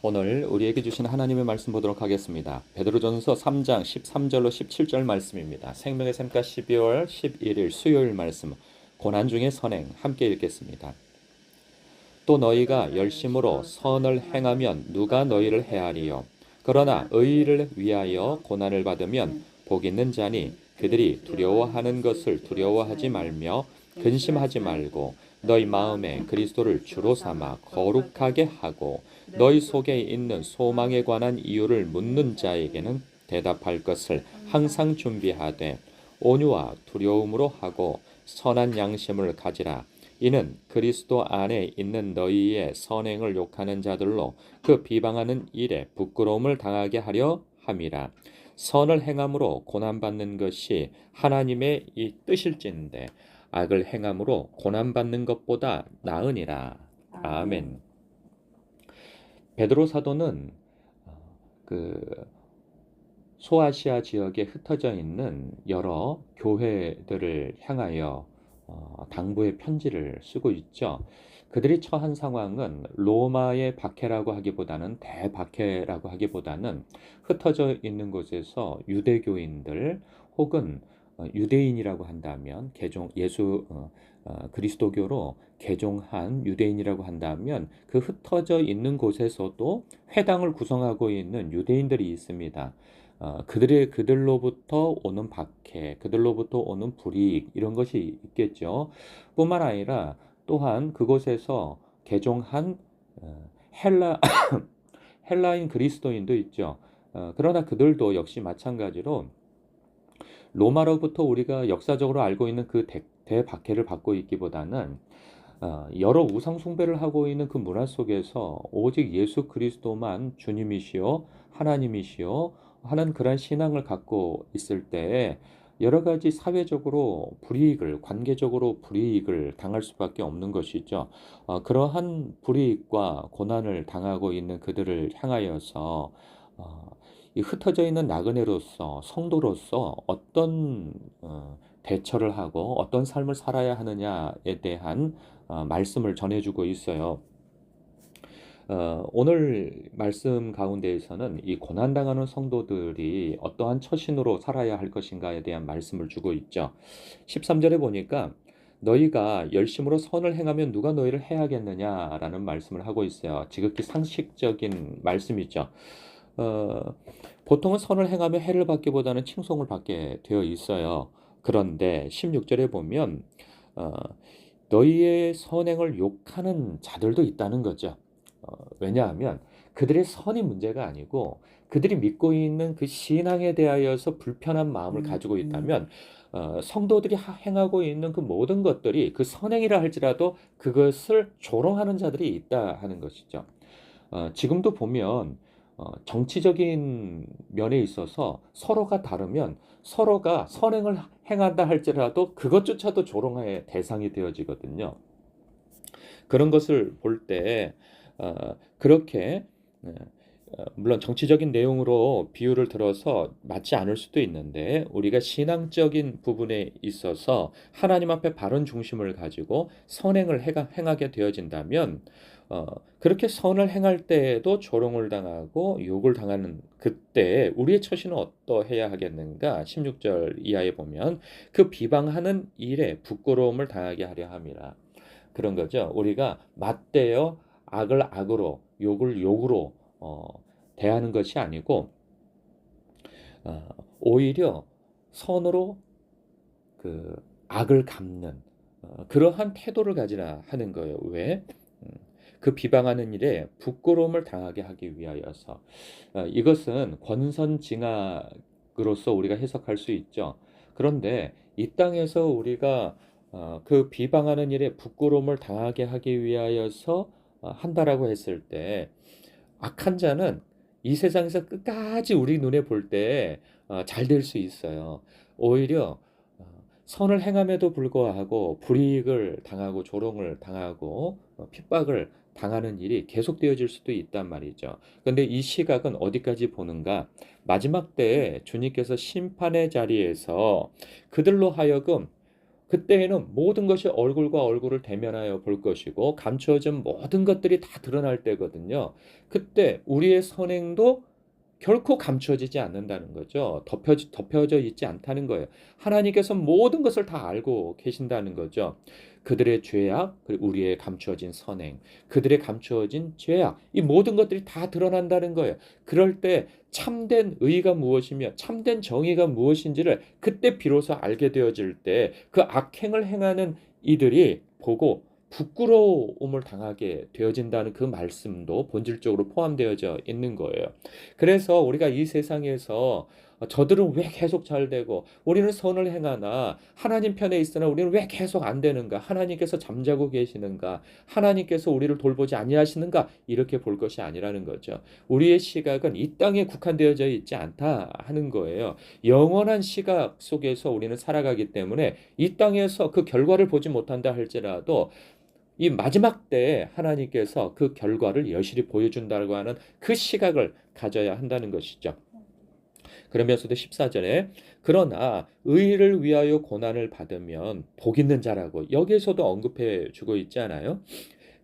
오늘 우리에게 주신 하나님의 말씀 보도록 하겠습니다. 베드로전서 3장 13절로 17절 말씀입니다. 생명의 샘가 12월 11일 수요일 말씀, 고난 중의 선행 함께 읽겠습니다. 또 너희가 열심으로 선을 행하면 누가 너희를 해하리요. 그러나 의를 위하여 고난을 받으면 복 있는 자니 그들이 두려워하는 것을 두려워하지 말며 근심하지 말고 너희 마음에 그리스도를 주로 삼아 거룩하게 하고 너희 속에 있는 소망에 관한 이유를 묻는 자에게는 대답할 것을 항상 준비하되 온유와 두려움으로 하고 선한 양심을 가지라. 이는 그리스도 안에 있는 너희의 선행을 욕하는 자들로 그 비방하는 일에 부끄러움을 당하게 하려 함이라. 선을 행함으로 고난받는 것이 하나님의 이 뜻일진데 악을 행함으로 고난받는 것보다 나으니라. 아멘. 베드로 사도는 그 소아시아 지역에 흩어져 있는 여러 교회들을 향하여 당부의 편지를 쓰고 있죠. 그들이 처한 상황은 로마의 박해라고 하기보다는 대박해라고 하기보다는 흩어져 있는 곳에서 유대교인들 혹은 유대인이라고 한다면 그리스도교로 개종한 유대인이라고 한다면 그 흩어져 있는 곳에서도 회당을 구성하고 있는 유대인들이 있습니다. 그들로부터 오는 박해, 그들로부터 오는 불이익 이런 것이 있겠죠. 뿐만 아니라 또한 그곳에서 개종한 헬라 헬라인 그리스도인도 있죠. 그러나 그들도 역시 마찬가지로 로마로부터 우리가 역사적으로 알고 있는 그 대박해를 받고 있기보다는 여러 우상 숭배를 하고 있는 그 문화 속에서 오직 예수 그리스도만 주님이시요 하나님이시요 하는 그런 신앙을 갖고 있을 때 여러 가지 사회적으로 불이익을, 관계적으로 불이익을 당할 수밖에 없는 것이죠. 그러한 불이익과 고난을 당하고 있는 그들을 향하여서 이 흩어져 있는 나그네로서, 성도로서 어떤 대처를 하고 어떤 삶을 살아야 하느냐에 대한 말씀을 전해주고 있어요. 오늘 말씀 가운데에서는 이 고난당하는 성도들이 어떠한 처신으로 살아야 할 것인가에 대한 말씀을 주고 있죠. 13절에 보니까 너희가 열심으로 선을 행하면 누가 너희를 해하겠느냐라는 말씀을 하고 있어요. 지극히 상식적인 말씀이죠. 보통은 선을 행하며 해를 받기보다는 칭송을 받게 되어 있어요. 그런데 16절에 보면 어, 너희의 선행을 욕하는 자들도 있다는 거죠. 왜냐하면 그들의 선이 문제가 아니고 그들이 믿고 있는 그 신앙에 대하여서 불편한 마음을 가지고 있다면 성도들이 행하고 있는 그 모든 것들이 그 선행이라 할지라도 그것을 조롱하는 자들이 있다 하는 것이죠. 지금도 보면 정치적인 면에 있어서 서로가 다르면 서로가 선행을 행한다 할지라도 그것조차도 조롱의 대상이 되어지거든요. 그런 것을 볼 때 그렇게 물론 정치적인 내용으로 비유를 들어서 맞지 않을 수도 있는데 우리가 신앙적인 부분에 있어서 하나님 앞에 바른 중심을 가지고 선행을 행하게 되어진다면 그렇게 선을 행할 때에도 조롱을 당하고 욕을 당하는 그때 우리의 처신은 어떠해야 하겠는가? 16절 이하에 보면 그 비방하는 일에 부끄러움을 당하게 하려 함이라. 그런 거죠. 우리가 맞대어 악을 악으로, 욕을 욕으로 대하는 것이 아니고 오히려 선으로 그 악을 갚는 그러한 태도를 가지라 하는 거예요. 왜? 그 비방하는 일에 부끄러움을 당하게 하기 위하여서 이것은 권선징악으로서 우리가 해석할 수 있죠. 그런데 이 땅에서 우리가 그 비방하는 일에 부끄러움을 당하게 하기 위하여서 한다라고 했을 때 악한 자는 이 세상에서 끝까지 우리 눈에 볼 때 잘 될 수 있어요. 오히려 선을 행함에도 불구하고 불이익을 당하고 조롱을 당하고 핍박을 당하는 일이 계속되어질 수도 있단 말이죠. 그런데 이 시각은 어디까지 보는가? 마지막 때에 주님께서 심판의 자리에서 그들로 하여금 그때에는 모든 것이 얼굴과 얼굴을 대면하여 볼 것이고 감추어진 모든 것들이 다 드러날 때거든요. 그때 우리의 선행도 결코 감추어지지 않는다는 거죠. 덮여져 있지 않다는 거예요. 하나님께서 모든 것을 다 알고 계신다는 거죠. 그들의 죄악, 그리고 우리의 감추어진 선행, 그들의 감추어진 죄악, 이 모든 것들이 다 드러난다는 거예요. 그럴 때 참된 의가 무엇이며 참된 정의가 무엇인지를 그때 비로소 알게 되어질 때 그 악행을 행하는 이들이 보고 부끄러움을 당하게 되어진다는 그 말씀도 본질적으로 포함되어져 있는 거예요. 그래서 우리가 이 세상에서 저들은 왜 계속 잘 되고 우리는 선을 행하나 하나님 편에 있으나 우리는 왜 계속 안 되는가? 하나님께서 잠자고 계시는가? 하나님께서 우리를 돌보지 아니하시는가? 이렇게 볼 것이 아니라는 거죠. 우리의 시각은 이 땅에 국한되어져 있지 않다 하는 거예요. 영원한 시각 속에서 우리는 살아가기 때문에 이 땅에서 그 결과를 보지 못한다 할지라도 이 마지막 때에 하나님께서 그 결과를 여실히 보여준다고 하는 그 시각을 가져야 한다는 것이죠. 그러면서도 14절에 그러나 의를 위하여 고난을 받으면 복 있는 자라고 여기에서도 언급해 주고 있지 않아요?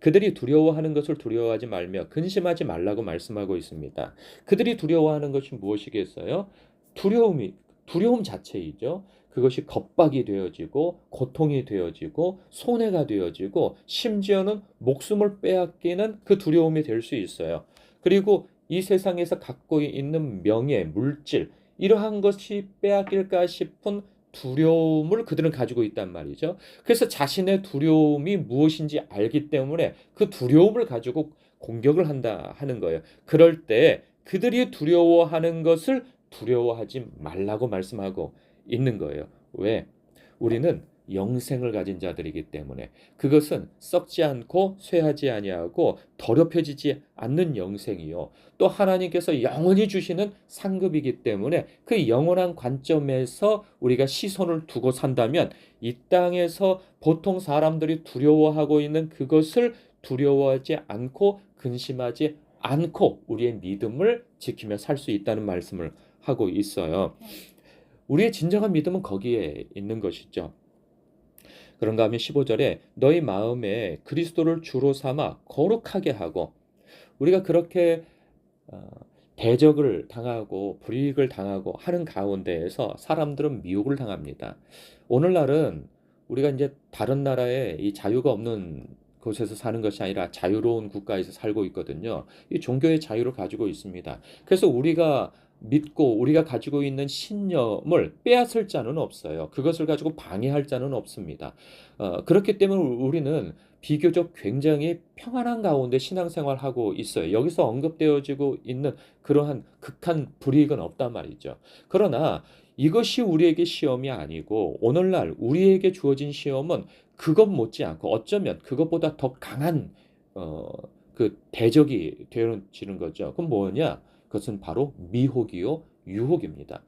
그들이 두려워하는 것을 두려워하지 말며 근심하지 말라고 말씀하고 있습니다. 그들이 두려워하는 것이 무엇이겠어요? 두려움 자체이죠. 그것이 겁박이 되어지고 고통이 되어지고 손해가 되어지고 심지어는 목숨을 빼앗기는 그 두려움이 될 수 있어요. 그리고 이 세상에서 갖고 있는 명예, 물질 이러한 것이 빼앗길까 싶은 두려움을 그들은 가지고 있단 말이죠. 그래서 자신의 두려움이 무엇인지 알기 때문에 그 두려움을 가지고 공격을 한다 하는 거예요. 그럴 때 그들이 두려워하는 것을 두려워하지 말라고 말씀하고 있는 거예요. 왜? 우리는 영생을 가진 자들이기 때문에 그것은 썩지 않고 쇠하지 아니하고 더럽혀지지 않는 영생이요. 또 하나님께서 영원히 주시는 상급이기 때문에 그 영원한 관점에서 우리가 시선을 두고 산다면 이 땅에서 보통 사람들이 두려워하고 있는 그것을 두려워하지 않고 근심하지 않고 우리의 믿음을 지키며 살 수 있다는 말씀을 하고 있어요. 우리의 진정한 믿음은 거기에 있는 것이죠. 그런가 하면 15절에 너희 마음에 그리스도를 주로 삼아 거룩하게 하고 우리가 그렇게 어, 대적을 당하고 불이익을 당하고 하는 가운데에서 사람들은 미혹을 당합니다. 오늘날은 우리가 이제 다른 나라에 이 자유가 없는 곳에서 사는 것이 아니라 자유로운 국가에서 살고 있거든요. 이 종교의 자유를 가지고 있습니다. 그래서 우리가 믿고 우리가 가지고 있는 신념을 빼앗을 자는 없어요. 그것을 가지고 방해할 자는 없습니다. 그렇기 때문에 우리는 비교적 굉장히 평안한 가운데 신앙생활하고 있어요. 여기서 언급되어지고 있는 그러한 극한 불이익은 없단 말이죠. 그러나 이것이 우리에게 시험이 아니고 오늘날 우리에게 주어진 시험은 그것 못지않고 어쩌면 그것보다 더 강한 어, 그 대적이 되어지는 거죠. 그럼 뭐냐? 그것은 바로 미혹이요, 유혹입니다.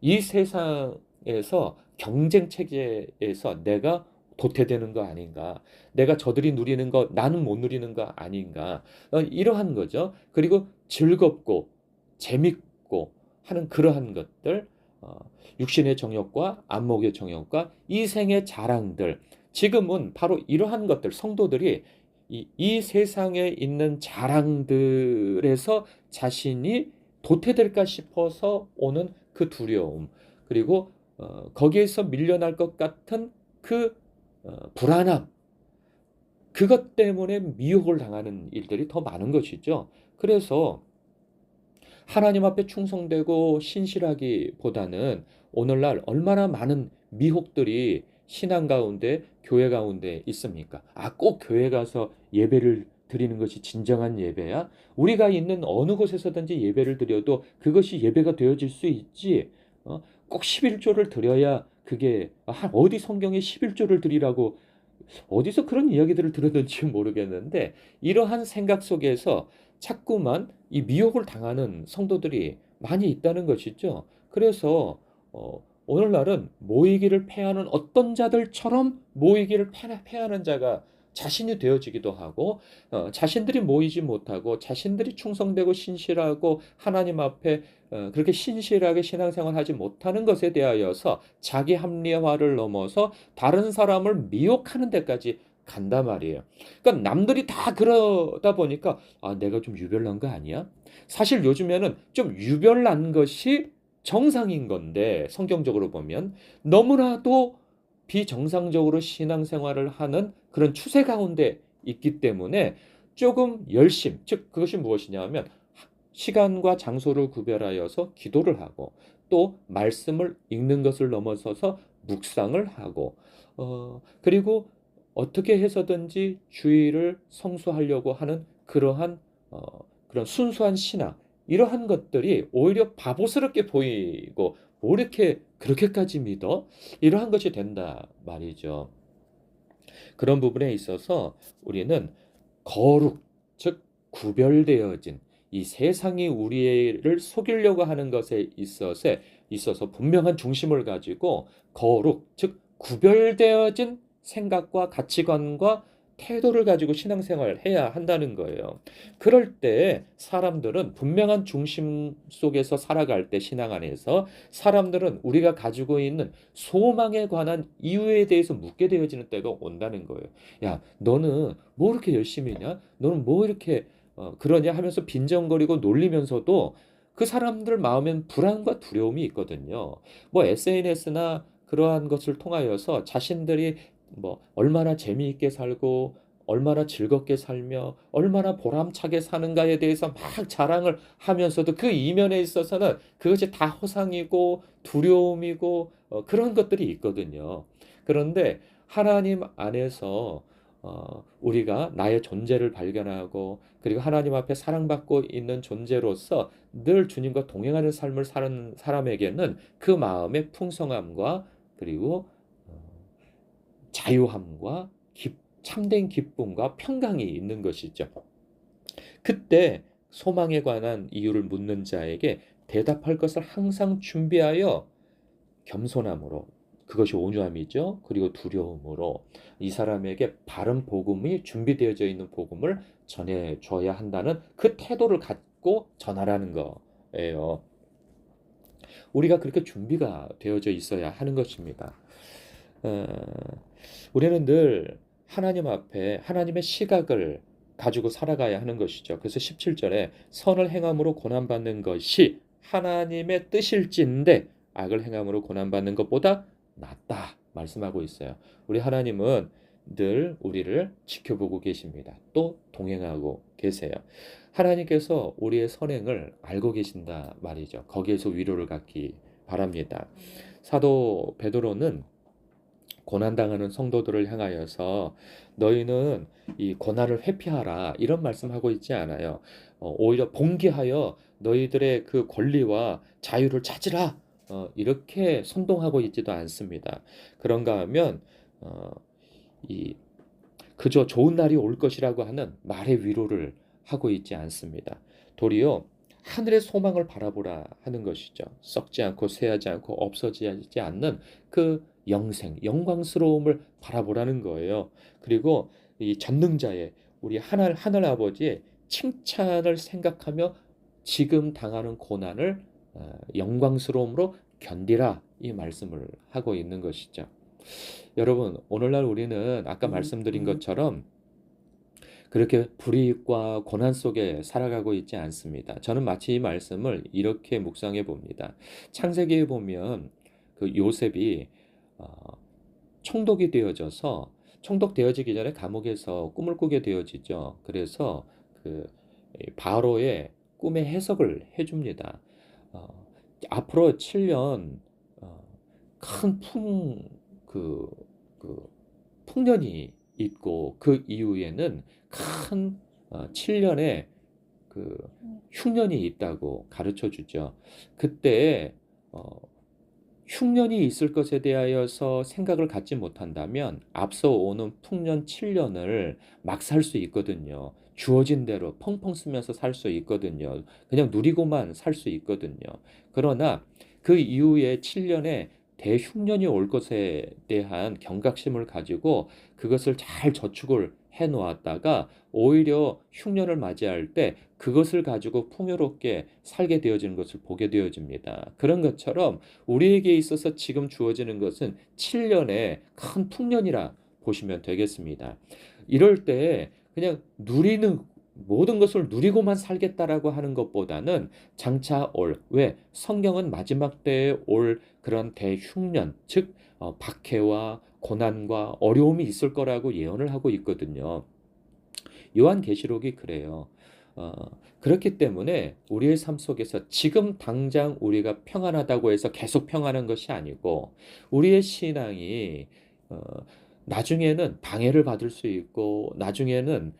이 세상에서 경쟁 체계에서 내가 도태되는 거 아닌가? 내가 저들이 누리는 거 나는 못 누리는 거 아닌가? 이러한 거죠. 그리고 즐겁고 재밌고 하는 그러한 것들, 어, 육신의 정욕과 안목의 정욕과 이생의 자랑들. 지금은 바로 이러한 것들 성도들이 이 세상에 있는 자랑들에서 자신이 도태될까 싶어서 오는 그 두려움 그리고 거기에서 밀려날 것 같은 그 불안함 그것 때문에 미혹을 당하는 일들이 더 많은 것이죠. 그래서 하나님 앞에 충성되고 신실하기보다는 오늘날 얼마나 많은 미혹들이 신앙 가운데 교회 가운데 있습니까? 꼭 교회 가서 예배를 드리는 것이 진정한 예배야? 우리가 있는 어느 곳에서든지 예배를 드려도 그것이 예배가 되어질 수 있지. 꼭 11조를 드려야 그게 어디 성경에 11조를 드리라고 어디서 그런 이야기들을 들었는지 모르겠는데 이러한 생각 속에서 자꾸만 이 미혹을 당하는 성도들이 많이 있다는 것이죠. 그래서 오늘날은 모이기를 패하는 어떤 자들처럼 모이기를 패하는 자가 자신이 되어지기도 하고 자신들이 모이지 못하고 자신들이 충성되고 신실하고 하나님 앞에 그렇게 신실하게 신앙생활하지 못하는 것에 대하여서 자기 합리화를 넘어서 다른 사람을 미혹하는 데까지 간단 말이에요. 그러니까 남들이 다 그러다 보니까 '아 내가 좀 유별난 거 아니야?' 사실 요즘에는 좀 유별난 것이 정상인 건데 성경적으로 보면 너무나도 비정상적으로 신앙생활을 하는 그런 추세 가운데 있기 때문에 조금 열심, 즉 그것이 무엇이냐 하면 시간과 장소를 구별하여서 기도를 하고 또 말씀을 읽는 것을 넘어서서 묵상을 하고 그리고 어떻게 해서든지 주의를 성수하려고 하는 그러한 어 그런 순수한 신앙, 이러한 것들이 오히려 바보스럽게 보이고 '뭐 이렇게 그렇게까지 믿어?' 이러한 것이 된다 말이죠. 그런 부분에 있어서 우리는 거룩, 즉 구별되어진 이 세상이 우리를 속이려고 하는 것에 있어서 분명한 중심을 가지고 거룩, 즉 구별되어진 생각과 가치관과 태도를 가지고 신앙생활을 해야 한다는 거예요. 그럴 때 사람들은 분명한 중심 속에서 살아갈 때 신앙 안에서 사람들은 우리가 가지고 있는 소망에 관한 이유에 대해서 묻게 되어지는 때가 온다는 거예요. "야 너는 뭐 이렇게 열심히 했냐? 너는 뭐 이렇게 그러냐?" 하면서 빈정거리고 놀리면서도 그 사람들 마음엔 불안과 두려움이 있거든요. 뭐 SNS나 그러한 것을 통하여서 자신들이 뭐 얼마나 재미있게 살고 얼마나 즐겁게 살며 얼마나 보람차게 사는가에 대해서 막 자랑을 하면서도 그 이면에 있어서는 그것이 다 허상이고 두려움이고 그런 것들이 있거든요. 그런데 하나님 안에서 우리가 나의 존재를 발견하고 그리고 하나님 앞에 사랑받고 있는 존재로서 늘 주님과 동행하는 삶을 사는 사람에게는 그 마음의 풍성함과 그리고 어 자유함과 참된 기쁨과 평강이 있는 것이죠. 그때 소망에 관한 이유를 묻는 자에게 대답할 것을 항상 준비하여 겸손함으로, 그것이 온유함이죠. 그리고 두려움으로 이 사람에게 바른 복음이 준비되어져 있는 복음을 전해 줘야 한다는 그 태도를 갖고 전하라는 거예요. 우리가 그렇게 준비가 되어져 있어야 하는 것입니다. 어 우리는 늘 하나님 앞에 하나님의 시각을 가지고 살아가야 하는 것이죠. 그래서 17 절에 "선을 행함으로 고난받는 것이 하나님의 뜻일진대 악을 행함으로 고난받는 것보다 낫다." 말씀하고 있어요. 우리 하나님은 늘 우리를 지켜보고 계십니다. 또 동행하고 계세요. 하나님께서 우리의 선행을 알고 계신다 말이죠. 거기에서 위로를 갖기 바랍니다. 사도 베드로는 고난당하는 성도들을 향하여서 "너희는 이 고난을 회피하라." 이런 말씀하고 있지 않아요. 오히려 "봉기하여 너희들의 그 권리와 자유를 찾으라." 이렇게 선동하고 있지도 않습니다. 그런가 하면 어 이 그저 "좋은 날이 올 것이라고." 하는 말의 위로를 하고 있지 않습니다. 도리어 하늘의 소망을 바라보라 하는 것이죠. 썩지 않고 쇠하지 않고 없어지지 않는 그 영생, 영광스러움을 바라보라는 거예요. 그리고 이 전능자의 우리 하늘 아버지의 칭찬을 생각하며 지금 당하는 고난을 영광스러움으로 견디라, 이 말씀을 하고 있는 것이죠. 여러분, 오늘날 우리는 아까 말씀드린 것처럼 그렇게 불이익과 고난 속에 살아가고 있지 않습니다. 저는 마치 이 말씀을 이렇게 묵상해 봅니다. 창세기에 보면 그 요셉이 어 총독이 되어져서, 총독되어지기 전에 감옥에서 꿈을 꾸게 되어지죠. 그래서 그 바로의 꿈의 해석을 해 줍니다. 어 앞으로 7년 큰 그 그 풍년이 있고 그 이후에는 큰 7 년의 그 흉년이 있다고 가르쳐 주죠. 그때 어 흉년이 있을 것에 대하여서 생각을 갖지 못한다면 앞서 오는 풍년 7 년을 막 살 수 있거든요. 주어진 대로 펑펑 쓰면서 살 수 있거든요. 그냥 누리고만 살 수 있거든요. 그러나 그 이후에 7 년의 대흉년이 올 것에 대한 경각심을 가지고 그것을 잘 저축을 해 놓았다가 오히려 흉년을 맞이할 때 그것을 가지고 풍요롭게 살게 되어지는 것을 보게 되어집니다. 그런 것처럼 우리에게 있어서 지금 주어지는 것은 7년의 큰 풍년이라 보시면 되겠습니다. 이럴 때 그냥 누리는 모든 것을 누리고만 살겠다라고 하는 것보다는 장차 올 왜 성경은 마지막 때에 올 그런 대흉년 즉 박해와 고난과 어려움이 있을 거라고 예언을 하고 있거든요. 요한계시록이 그래요. 어, 그렇기 때문에 우리의 삶 속에서 지금 당장 우리가 평안하다고 해서 계속 평안한 것이 아니고 우리의 신앙이 어, 나중에는 방해를 받을 수 있고 나중에는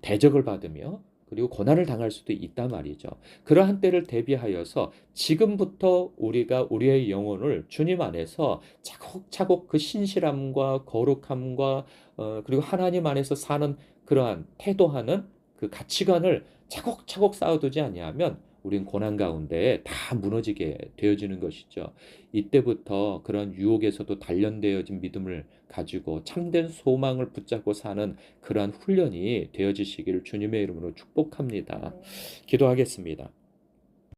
대적을 받으며 그리고 고난을 당할 수도 있단 말이죠. 그러한 때를 대비하여서 지금부터 우리가 우리의 영혼을 주님 안에서 차곡차곡 그 신실함과 거룩함과 그리고 하나님 안에서 사는 그러한 태도하는 그 가치관을 차곡차곡 쌓아두지 아니하면 우린 고난 가운데 다 무너지게 되어지는 것이죠. 이때부터 그런 유혹에서도 단련되어진 믿음을 가지고 참된 소망을 붙잡고 사는 그러한 훈련이 되어지시기를 주님의 이름으로 축복합니다. 네. 기도하겠습니다.